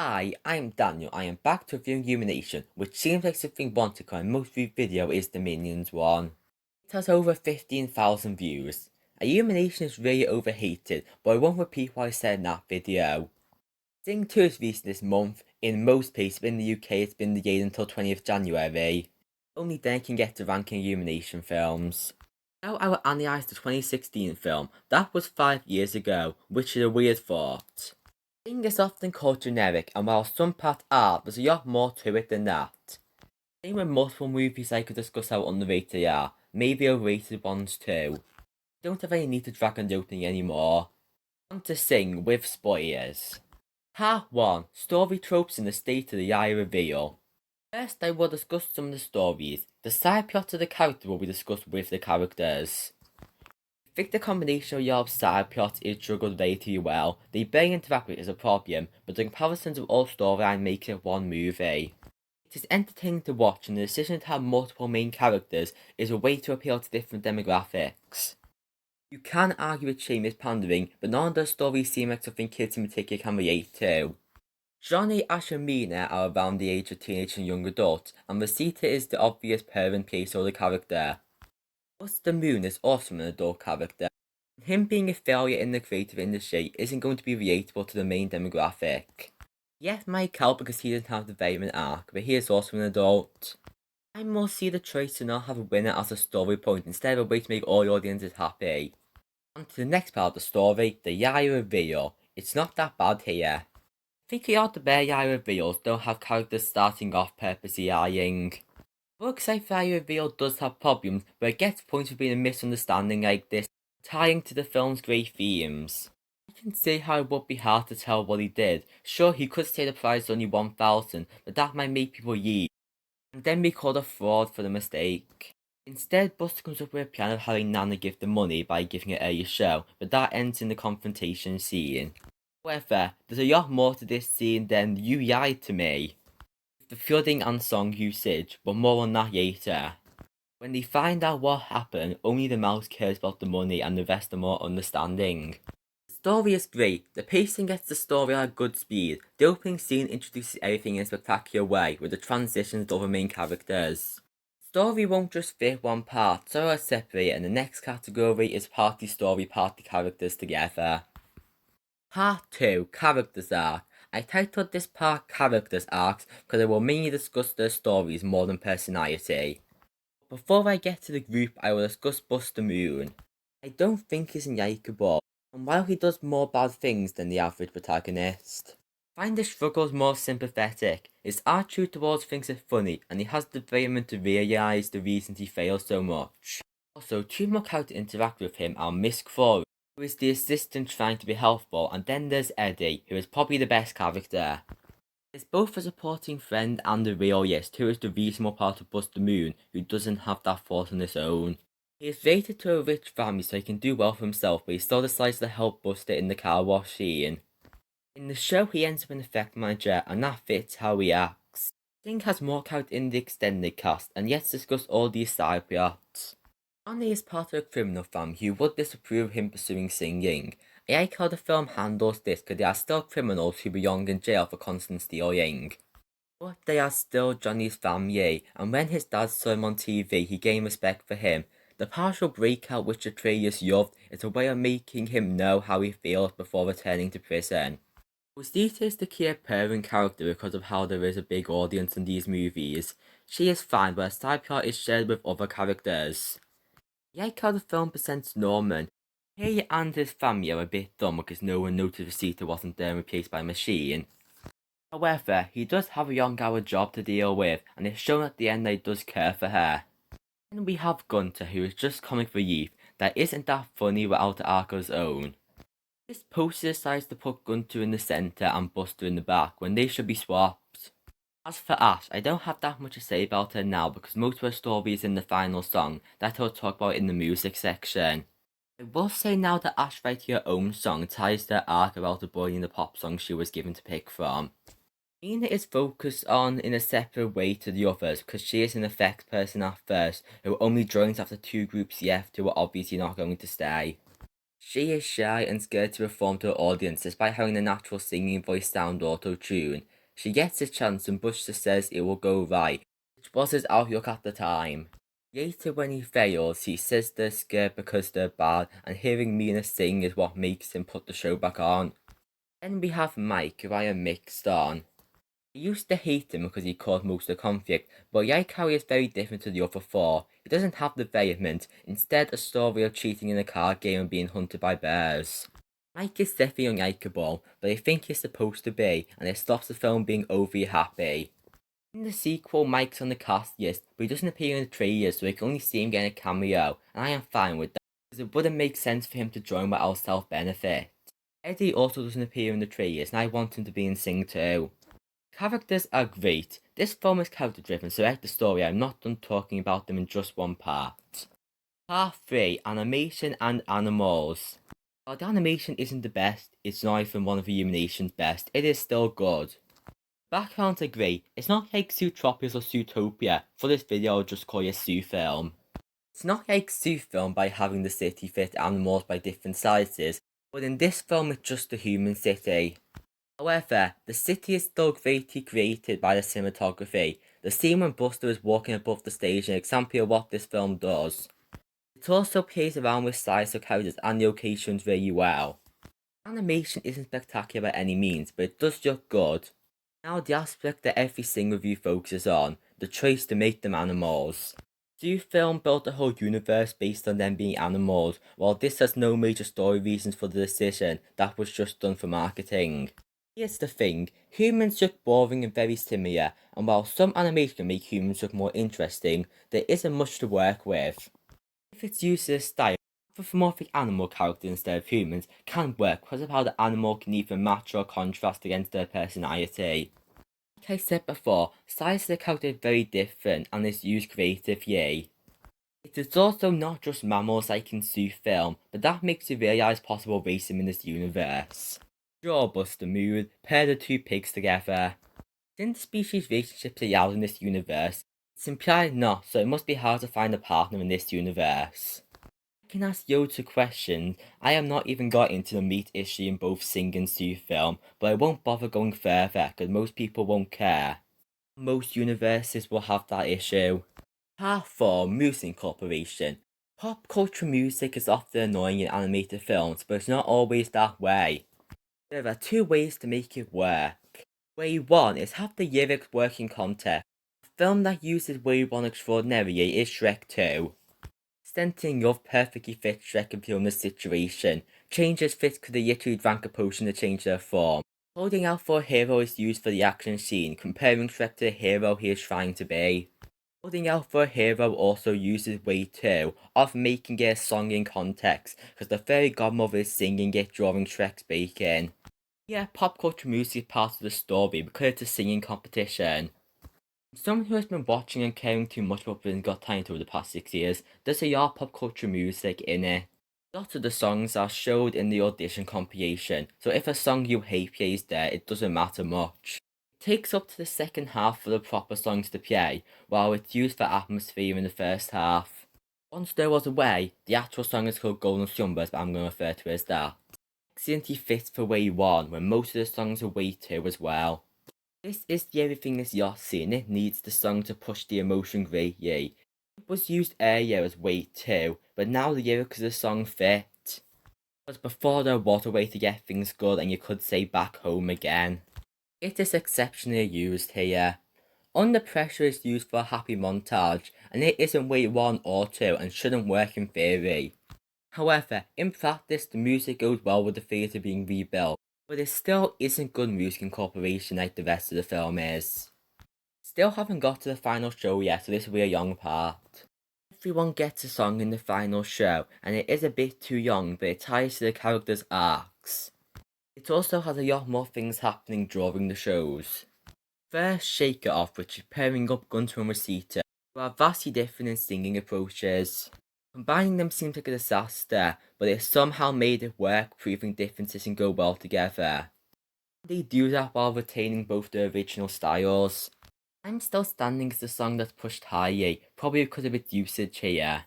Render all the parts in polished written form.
Hi, I'm Daniel. I am back to reviewing Illumination, which seems like something want to my most viewed video is the Minions one. It has over 15,000 views. Illumination is really overhated, but I won't repeat what I said in that video. Sing 2 is released this month. In most places in the UK it's been delayed until 20th January. Only then I can get to ranking Illumination films. Now I will analyse the 2016 film. That was 5 years ago, which is a weird thought. Sing is often called generic, and while some parts are, there's a lot more to it than that. Same with multiple movies I could discuss how underrated they are, maybe overrated ones too. Don't have any need to drag on the opening anymore. On to Sing with spoilers. Part 1. Story tropes in the state of the eye reveal. First I will discuss some of the stories. The side plot of the character will be discussed with the characters. I think the combination of your side plot is juggled relatively well. The barely interact with is a problem, but the comparisons of all storyline make it one movie. It is entertaining to watch, and the decision to have multiple main characters is a way to appeal to different demographics. You can argue with shameless pandering, but none of the stories seem like something kids in particular can relate to. Johnny, Ash and Mina are around the age of teenage and young adult, and Rosita is the obvious parent placeholder character. The Moon is also an adult character. Him being a failure in the creative industry isn't going to be relatable to the main demographic. Yes, might help because he doesn't have the development arc, but he is also an adult. I more see the choice to not have a winner as a story point instead of a way to make all audiences happy. On to the next part of the story, the Yaya reveal. It's not that bad here. I think a lot of the better Yaya reveals don't have characters starting off purposely lying. Looks like the reveal does have problems, but it gets points for being a misunderstanding like this, tying to the film's great themes. I can see how it would be hard to tell what he did. Sure, he could say the prize is only 1,000, but that might make people yeet, and then be called a fraud for the mistake. Instead, Buster comes up with a plan of having Nana give the money by giving it a show, but that ends in the confrontation scene. However, there's a lot more to this scene than "you lied to me." The flooding and song usage, but more on that later. When they find out what happened, only the mouse cares about the money and the rest are more understanding. The story is great, the pacing gets the story at a good speed, the opening scene introduces everything in a spectacular way with the transitions to other main characters. Story won't just fit one part, so are separate, and the next category is party story party characters together. Part 2, Characters Arc. I titled this part Characters Arcs because I will mainly discuss their stories more than personality. Before I get to the group, I will discuss Buster Moon. I don't think he's unlikable, and while he does more bad things than the average protagonist, I find his struggles more sympathetic. His attitude towards things is funny, and he has the development to realise the reasons he fails so much. Also, two more characters interact with him are Miss Crawley, who is the assistant trying to be helpful, and then there's Eddie, who is probably the best character. There's both a supporting friend and a realist, who is the reasonable part of Buster Moon, who doesn't have that fault on his own. He is related to a rich family so he can do well for himself, but he still decides to help Buster in the car wash scene. In the show he ends up an effect manager, and that fits how he acts. Sting has more character in the extended cast, and yet discuss all these side plots. Johnny is part of a criminal family who would disapprove of him pursuing singing. I like how the film handles this because they are still criminals who belong in jail for constant stealing. But they are still Johnny's family, and when his dad saw him on TV he gained respect for him. The partial breakout which Atreus loved is a way of making him know how he feels before returning to prison. Rosita is the key appearing character because of how there is a big audience in these movies. She is fine, but her side plot is shared with other characters. I like how the film presents Norman. He and his family are a bit dumb because no one noticed Rosita wasn't there and replaced by a machine. However, he does have a young hour job to deal with, and it's shown at the end that he does care for her. Then we have Gunter, who is just comic relief, that isn't that funny without the arc of his own. This poster decides to put Gunter in the centre and Buster in the back, when they should be swapped. As for Ash, I don't have that much to say about her now because most of her story is in the final song that I'll talk about in the music section. I will say now that Ash writing her own song ties to her arc about avoiding the pop song she was given to pick from. Mina is focused on in a separate way to the others because she is an effects person at first who only joins after two groups left who are obviously not going to stay. She is shy and scared to perform to her audience despite having a natural singing voice sound auto-tune. She gets a chance and Buster says it will go right, which was his outlook at the time. Later when he fails, he says they're scared because they're bad and hearing Mina sing is what makes him put the show back on. Then we have Mike, who I am mixed on. I used to hate him because he caused most of the conflict, but Yaikari is very different to the other four. He doesn't have development, instead a story of cheating in a card game and being hunted by bears. Mike is definitely unlikable, but I think he's supposed to be, and it stops the film being overly happy. In the sequel, Mike's on the cast list, but he doesn't appear in the trailers, so I can only see him getting a cameo, and I am fine with that, because it wouldn't make sense for him to join without self-benefit. Eddie also doesn't appear in the trailers, and I want him to be in Sing 2. Characters are great. This film is character driven, so like the story, I'm not done talking about them in just one part. Part 3, Animation and Animals. While the animation isn't the best, it's not even one of Illumination's best, it is still good. Backgrounds are great. It's not like Tropes or Zootopia. For this video I'll just call it Zoo Film. It's not like Zoo Film by having the city fit animals by different sizes, but in this film it's just a human city. However, the city is still greatly created by the cinematography. The scene when Buster is walking above the stage is an example of what this film does. It also plays around with size of characters and locations really well. Animation isn't spectacular by any means, but it does look good. Now the aspect that every single review focuses on, the choice to make them animals. Zoo Film built a whole universe based on them being animals, while this has no major story reasons for the decision, that was just done for marketing. Here's the thing, humans look boring and very similar, and while some animation can make humans look more interesting, there isn't much to work with. If it's used as a style, anthropomorphic animal characters instead of humans can work because of how the animal can either match or contrast against their personality. Like I said before, size of the character is very different and is used creatively. It is also not just mammals like in Zoo Film, but that makes you realise possible racism in this universe. Jawbuster mood, pair the two pigs together. Since species relationships are allowed in this universe, it's implied not, so it must be hard to find a partner in this universe. I can ask Yoda questions. I have not even got into the meat issue in both Sing and Zoo Film, but I won't bother going further because most people won't care. Most universes will have that issue. Part 4, Music Incorporation. Pop culture music is often annoying in animated films, but it's not always that way. There are two ways to make it work. Way 1 is have the lyrics work in context. A film that uses Way 1 extraordinarily is Shrek 2. Stenting Love perfectly fits Shrek and film the situation. Changes fit because they literally drank a potion to change their form. Holding out for a hero is used for the action scene, comparing Shrek to the hero he is trying to be. Holding out for a hero also uses Way 2 of making it a song in context, because the fairy godmother is singing it during Shrek's bacon. Yeah, pop culture music is part of the story because it's a singing competition. Someone who has been watching and caring too much about Britain's Got Talent over the past 6 years, there's a lot of pop culture music in it. Lots of the songs are showed in the audition compilation, so if a song you hate plays there, it doesn't matter much. It takes up to the second half for the proper songs to play, while it's used for atmosphere in the first half. Once There Was a Way, the actual song is called Golden Slumbers, but I'm going to refer to it as that. Excellently fits for Way 1, when most of the songs are Way 2 as well. This is the Everything Is Yossi, and it needs the song to push the emotion greatly. It was used earlier as Way 2, but now the lyrics of the song fit. Because before there was a way to get things good and you could say back home again. It is exceptionally used here. Under Pressure is used for a happy montage, and it isn't Way 1 or 2 and shouldn't work in theory. However, in practice the music goes well with the theatre being rebuilt, but it still isn't good music incorporation like the rest of the film is. Still haven't got to the final show yet, so this will be a young part. Everyone gets a song in the final show, and it is a bit too young, but it ties to the characters' arcs. It also has a lot more things happening during the shows. First, Shake It Off, which is pairing up Gunter and Rosita, who are vastly different in singing approaches. Combining them seems like a disaster, but they somehow made it work, proving differences can go well together. They do that while retaining both their original styles. I'm Still Standing is the song that's pushed higher, probably because of its usage here.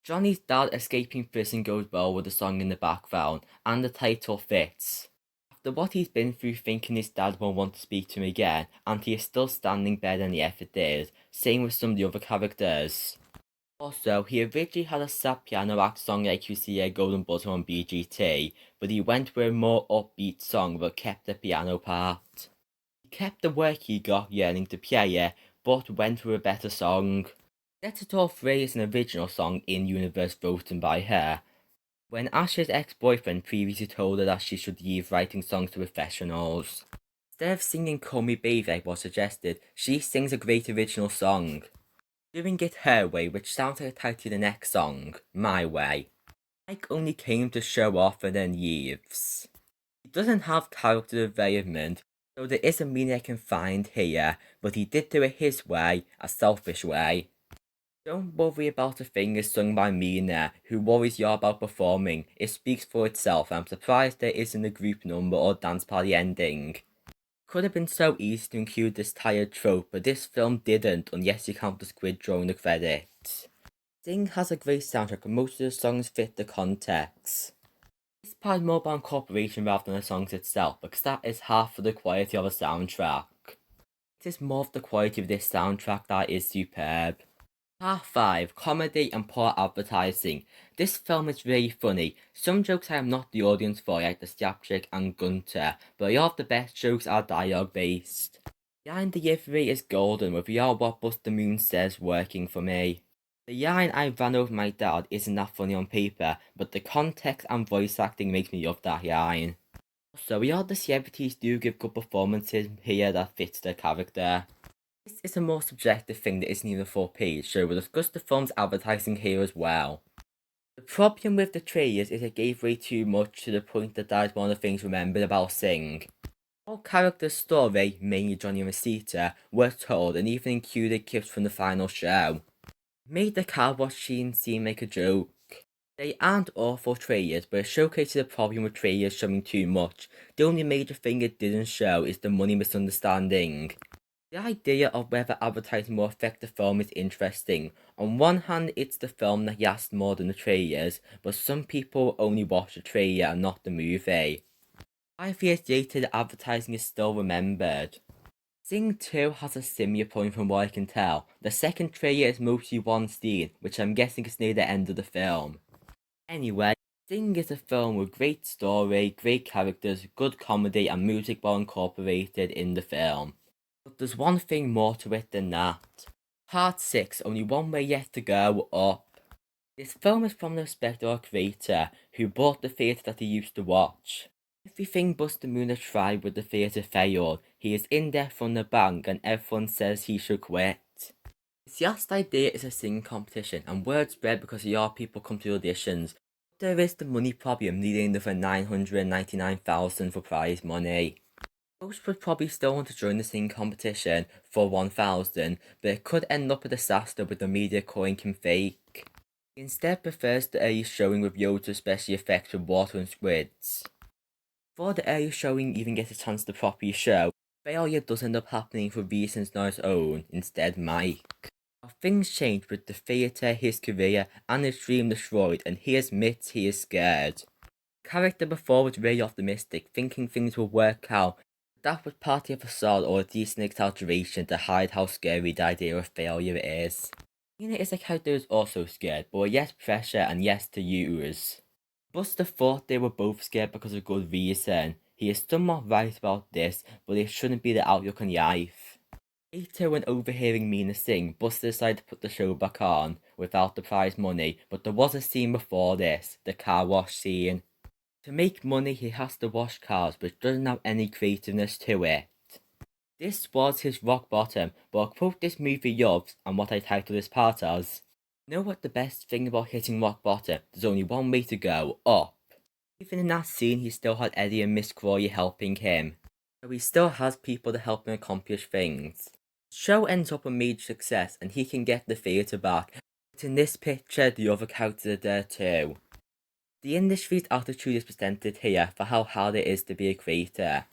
Johnny's dad escaping prison goes well with the song in the background, and the title fits. After what he's been through thinking his dad won't want to speak to him again, and he is still standing better than he ever did, same with some of the other characters. Also, he originally had a sad piano act song like you see at Golden Buzzer on BGT, but he went with a more upbeat song but kept the piano part. He kept the work he got yearning to play it, but went with a better song. Let It All Free is an original song in-universe written by her. When Ash's ex-boyfriend previously told her that she should leave writing songs to professionals, instead of singing Call Me Baby like was suggested, she sings a great original song, doing it her way, which sounds like a title to the next song, My Way. Mike only came to show off and then leaves. He doesn't have character development, so there is a meaning I can find here, but he did do it his way, a selfish way. Don't worry about a thing is sung by Mina, who worries you about performing. It speaks for itself, and I'm surprised there isn't a group number or dance party ending. Could have been so easy to include this tired trope, but this film didn't, unless you count the squid during the credits. Sing has a great soundtrack and most of the songs fit the context. This part is more about Incorporation rather than the songs itself, because that is half of the quality of a soundtrack. It is more of the quality of this soundtrack that is superb. Part 5. Comedy and poor advertising. This film is really funny. Some jokes I am not the audience for, like the slapstick and Gunter, but all of the best jokes are dialogue based. The line delivery is golden, with all what Buster Moon says working for me. The line I ran over my dad isn't that funny on paper, but the context and voice acting makes me love that line. Also, all the celebrities do give good performances here that fits their character. This is a more subjective thing that isn't even a full page, so we'll discuss the film's advertising here as well. The problem with the trailers is it gave way too much to the point that is one of the things remembered about Sing. All characters' story, mainly Johnny and Rosita, were told and even included clips from the final show. It made the car wash scene seem like a joke. They aren't awful trailers, but it showcases the problem with trailers showing too much. The only major thing it didn't show is the money misunderstanding. The idea of whether advertising will affect the film is interesting. On one hand, it's the film that lasts more than the trailers, but some people only watch the trailer and not the movie. 5 years later, the advertising is still remembered. Sing 2 has a similar point from what I can tell. The second trailer is mostly one scene, which I'm guessing is near the end of the film. Anyway, Sing is a film with great story, great characters, good comedy, and music well incorporated in the film. But there's one thing more to it than that. Part 6, only one way yet to go, up. This film is from the perspective of a creator who bought the theatre that he used to watch. Everything Buster Moon has tried with the theatre failed. He is in debt from the bank and everyone says he should quit. His last idea is a singing competition and word spread because a lot of people come to auditions. There is the money problem, needing over $999,000 for prize money. Most would probably still want to join the singing competition for $1,000, but it could end up a disaster with the media calling him fake. He instead prefers the early showing with loads of special effects with water and squids. Before the early showing even gets a chance to properly show, failure does end up happening for reasons not his own, instead Mike. Now things change with the theatre, his career, and his dream destroyed, and he admits he is scared. The character before was really optimistic, thinking things will work out. That was partly a facade or a decent exaggeration to hide how scary the idea of failure is. Nina is a character who is also scared, but with yes pressure and yes to use. Buster thought they were both scared because of good reason. He is somewhat right about this, but it shouldn't be the outlook on life. Later, when overhearing Mina sing, Buster decided to put the show back on, without the prize money, but there was a scene before this, the car wash scene. To make money, he has to wash cars, which doesn't have any creativeness to it. This was his rock bottom, but I'll quote this movie loves, and what I titled this part as, "Know what the best thing about hitting rock bottom? There's only one way to go, up." Even in that scene, he still had Eddie and Miss Crawley helping him. So he still has people to help him accomplish things. The show ends up a major success, and he can get the theatre back, but in this picture, the other characters are there too. The industry's attitude is presented here for how hard it is to be a creator.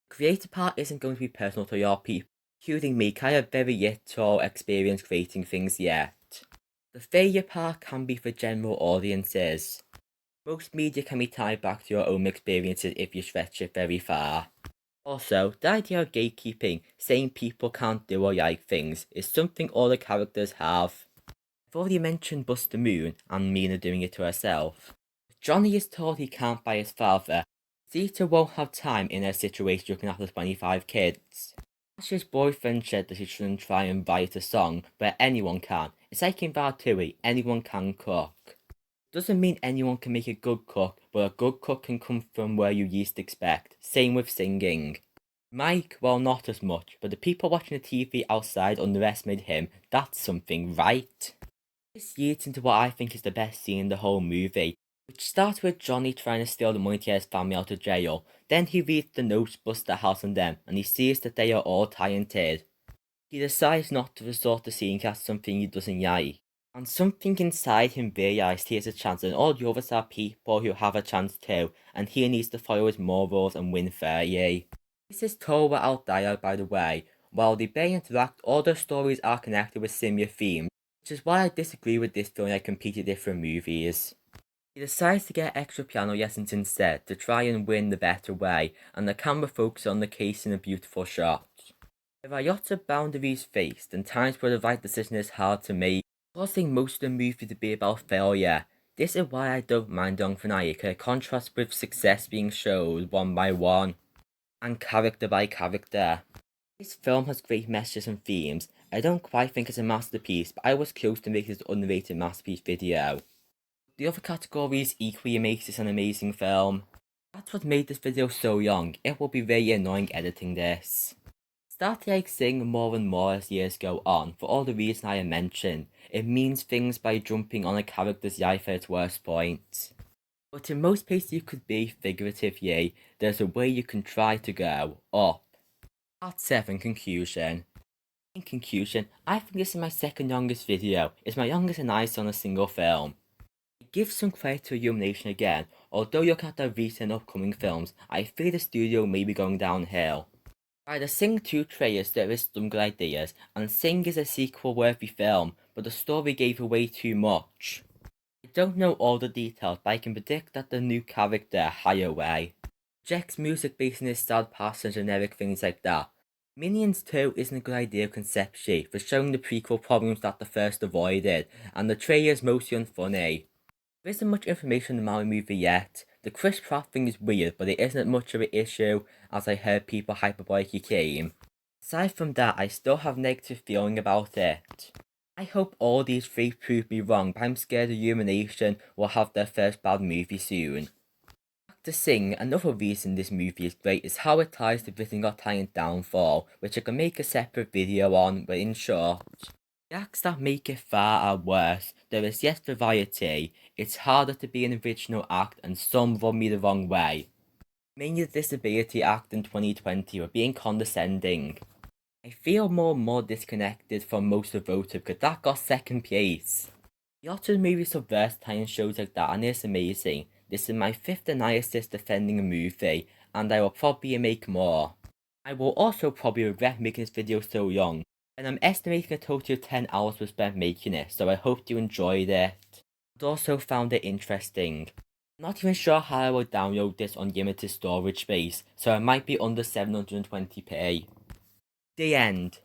The creator part isn't going to be personal to your people, including me, I have very little experience creating things yet. The failure part can be for general audiences. Most media can be tied back to your own experiences if you stretch it very far. Also, the idea of gatekeeping, saying people can't do or like things, is something all the characters have. I've already mentioned Buster Moon and Mina doing it to herself. Johnny is told he can't by his father. Zeta won't have time in her situation looking after 25 kids. Ash's boyfriend said that he shouldn't try and write a song where anyone can. It's like in Ratatouille, anyone can cook. Doesn't mean anyone can make a good cook, but a good cook can come from where you least expect. Same with singing. Mike, well, not as much, but the people watching the TV outside underestimate him. That's something, right? This leads into what I think is the best scene in the whole movie, which starts with Johnny trying to steal the money to get his family out of jail. Then he reads the notes Buster has on them, and he sees that they are all talented. He decides not to resort to seeing as something he doesn't like. And something inside him realised he has a chance and all the others are people who have a chance too, and he needs to follow his morals and win fairly. This is told without dialogue, by the way. While they may interact, all their stories are connected with similar themes, which is why I disagree with this feeling like completely different movies. He decides to get extra piano lessons instead to try and win the better way, and the camera focuses on the case in a beautiful shot. There are lots of boundaries faced, and times where the right decision is hard to make, causing most of the movie to be about failure. This is why I don't mind Young Finale, because it contrasts with success being shown one by one, and character by character. This film has great messages and themes. I don't quite think it's a masterpiece, but I was close to making this underrated masterpiece video. The other categories equally makes this an amazing film. That's what made this video so long. It will be very annoying editing this. Start like saying more and more as years go on, for all the reasons I have mentioned. It means things by jumping on a character's life at its worst point. But in most places you could be, figuratively, there's a way you can try to go up. Part 7, Conclusion. In conclusion, I think this is my second longest video. It's my longest and I on a single film. It gives some credit to Illumination again, although looking at their recent upcoming films, I fear the studio may be going downhill. By the Sing 2 trailers there is some good ideas, and Sing is a sequel-worthy film, but the story gave away too much. I don't know all the details, but I can predict that the new character, Highway, rejects music based on his sad past and generic things like that. Minions 2 isn't a good idea conceptually, for showing the prequel problems that the first avoided, and the trailer is mostly unfunny. There isn't much information on the Maui movie yet. The Chris Pratt thing is weird, but it isn't much of an issue, as I heard people hyperbolically claim. Aside from that, I still have negative feeling about it. I hope all these three prove me wrong, but I'm scared Illumination will have their first bad movie soon. Back to Sing, another reason this movie is great is how it ties to Everything Got Talent Downfall, which I can make a separate video on, but in short. The acts that make it far are worse. There is yet variety. It's harder to be an original act, and some rub me the wrong way. Mainly the disability act in 2020 were being condescending. I feel more and more disconnected from most of the voter because that got second place. The Otter movie subverts talent shows like that and it's amazing. This is my 5th analysis defending a movie, and I will probably make more. I will also probably regret making this video so long, and I'm estimating a total of 10 hours was spent making it, so I hope you enjoyed it. And also found it interesting. I'm not even sure how I will download this on limited storage space, so it might be under 720p. The end.